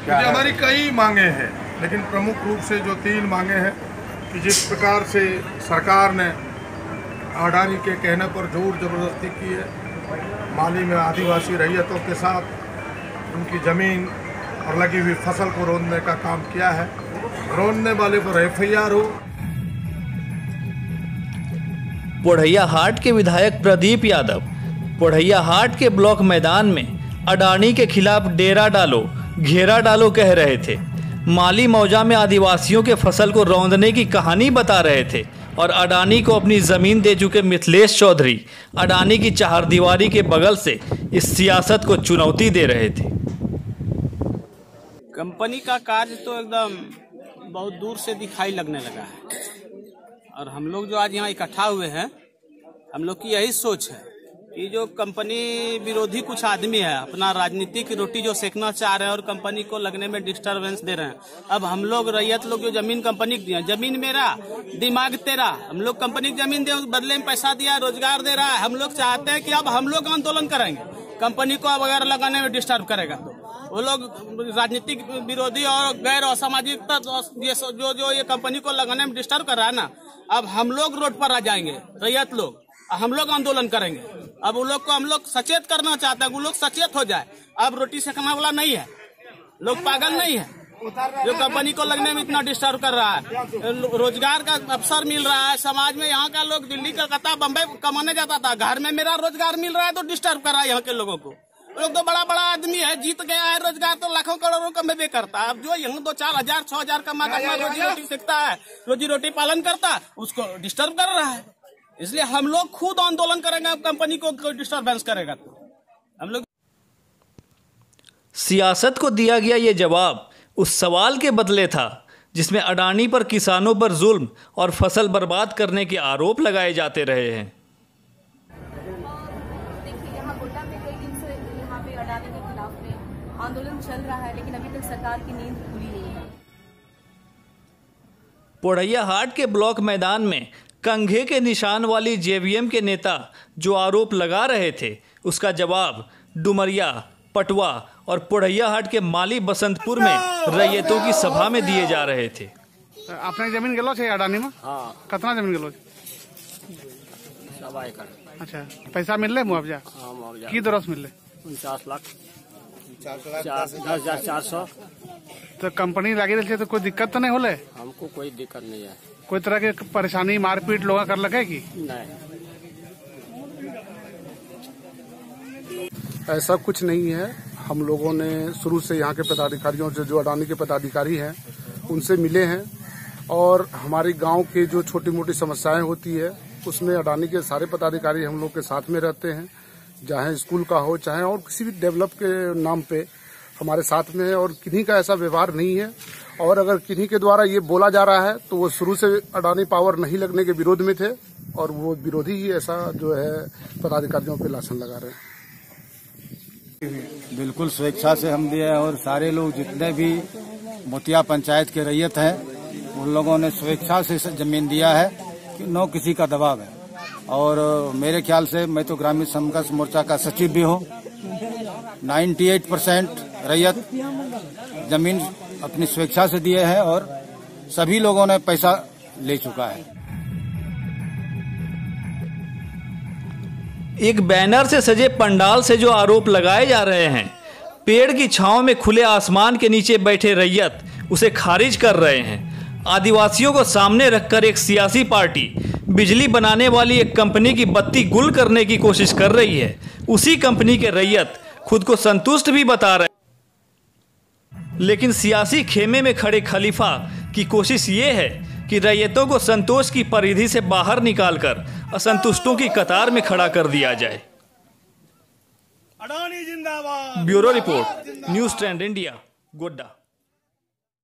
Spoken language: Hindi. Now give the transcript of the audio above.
हमारी कई मांगे हैं, लेकिन प्रमुख रूप से जो 3 मांगे हैं कि जिस प्रकार से सरकार ने अडानी के कहने पर जोर जबरदस्ती की है, माली में आदिवासी रैयतों के साथ उनकी ज़मीन और लगी हुई फसल को रोंदने का काम किया है, रोंदने वाले पर FIR हो। पोढ़ैयाहाट के विधायक प्रदीप यादव पोढ़ैयाहाट के ब्लॉक मैदान में अडानी के खिलाफ डेरा डालो, घेरा डालो कह रहे थे। माली मौजा में आदिवासियों के फसल को रौंदने की कहानी बता रहे थे और अडानी को अपनी ज़मीन दे चुके मिथिलेश चौधरी अडानी की चारदीवारी के बगल से इस सियासत को चुनौती दे रहे थे। कंपनी का कार्य तो एकदम बहुत दूर से दिखाई लगने लगा है और हम लोग जो आज यहाँ इकट्ठा हुए हैं, हम लोग की यही सोच है कि जो कंपनी विरोधी कुछ आदमी है अपना राजनीतिक रोटी जो सेकना चाह रहे हैं और कंपनी को लगने में डिस्टरबेंस दे रहे हैं। अब हम लोग रैयत लोग जो जमीन कंपनी को दिया, जमीन मेरा दिमाग तेरा, हम लोग कंपनी की जमीन दे बदले में पैसा दिया, रोजगार दे रहा है। हम लोग चाहते हैं कि अब हम लोग आंदोलन करेंगे, कंपनी को अब अगर लगाने में डिस्टर्ब करेगा तो वो लोग राजनीतिक विरोधी और गैर असामाजिक जो ये कंपनी को लगाने में डिस्टर्ब कर रहा है ना, अब हम लोग रोड पर आ जाएंगे, रैयत लोग, हम लोग आंदोलन करेंगे। अब वो लोग को हम लोग सचेत करना चाहते हैं, वो लोग सचेत हो जाए। अब रोटी सेकने वाला नहीं है, लोग पागल नहीं है जो कंपनी को लगने में इतना डिस्टर्ब कर रहा है। रोजगार का अवसर मिल रहा है समाज में, यहाँ का लोग दिल्ली कलकत्ता बम्बई कमाने जाता था, घर में मेरा रोजगार मिल रहा है तो डिस्टर्ब कर रहा है यहाँ के लोगों को। लोग तो बड़ा बड़ा आदमी है, जीत गया है, रोजगार तो लाखों करोड़ों कमेबे करता है। अब जो यहाँ 2-4 हजार 6 हजार कमा कर रोजी रोटी सीखता है, रोजी रोटी पालन करता है, उसको डिस्टर्ब कर रहा है। इसलिए हम लोग खुद आंदोलन करेंगे, अब कंपनी को डिस्टर्बेंस करेगा तो हम लोग। सियासत को दिया गया ये जवाब उस सवाल के बदले था जिसमें अडानी पर किसानों पर जुल्म और फसल बर्बाद करने के आरोप लगाए जाते रहे हैं। अडानी के खिलाफ में आंदोलन चल रहा है, लेकिन अभी तक सरकार की नींद खुली नहीं है। पोढ़ैयाहाट के ब्लॉक मैदान में कंघे के निशान वाली JVM के नेता जो आरोप लगा रहे थे, उसका जवाब डुमरिया, पटवा और पोढ़ैयाहाट के माली बसंतपुर में रैयतों की सभा में दिए जा रहे थे। आपने जमीन गलो छे अडानी में? हाँ। कितना जमीन गलो? 1.25 एकड़। अच्छा, पैसा मिल रहे मुआवजा? हाँ, मुआवजा की दर से मिल रहे? 49 लाख 10,400। तो कंपनी लगी रही तो कोई दिक्कत तो नहीं होले? हमको कोई दिक्कत नहीं है। कोई तरह की परेशानी मारपीट लोग कर लगे की? नहीं, ऐसा कुछ नहीं है। हम लोगों ने शुरू से यहाँ के पदाधिकारियों से, जो अडानी के पदाधिकारी हैं, उनसे मिले हैं और हमारे गांव के जो छोटी मोटी समस्याएं होती है उसमें अडानी के सारे पदाधिकारी हम लोग के साथ में रहते हैं, चाहे स्कूल का हो चाहे और किसी भी डेवलप के नाम पे हमारे साथ में है और किन्हीं का ऐसा व्यवहार नहीं है। और अगर किन्हीं के द्वारा ये बोला जा रहा है तो वो शुरू से अडानी पावर नहीं लगने के विरोध में थे और वो विरोधी ही ऐसा जो है पदाधिकारियों पे लाछन लगा रहे हैं। बिल्कुल स्वेच्छा से हम दिए और सारे लोग जितने भी मोतिया पंचायत के रैयत हैं उन लोगों ने स्वेच्छा से जमीन दिया है कि न किसी का दबाव है। और मेरे ख्याल से मैं तो ग्रामीण संघर्ष मोर्चा का सचिव भी हूँ। 98% रैयत जमीन अपनी स्वेच्छा से दिए हैं और सभी लोगों ने पैसा ले चुका है। एक बैनर से सजे पंडाल से जो आरोप लगाए जा रहे हैं, पेड़ की छांव में खुले आसमान के नीचे बैठे रैयत उसे खारिज कर रहे हैं। आदिवासियों को सामने रखकर एक सियासी पार्टी बिजली बनाने वाली एक कंपनी की बत्ती गुल करने की कोशिश कर रही है। उसी कंपनी के रैयत खुद को संतुष्ट भी बता रहे हैं, लेकिन सियासी खेमे में खड़े खलीफा की कोशिश ये है कि रैयतों को संतोष की परिधि से बाहर निकालकर असंतुष्टों की कतार में खड़ा कर दिया जाए। अडानी जिंदाबाद। Bureau report, news trend India, Godda.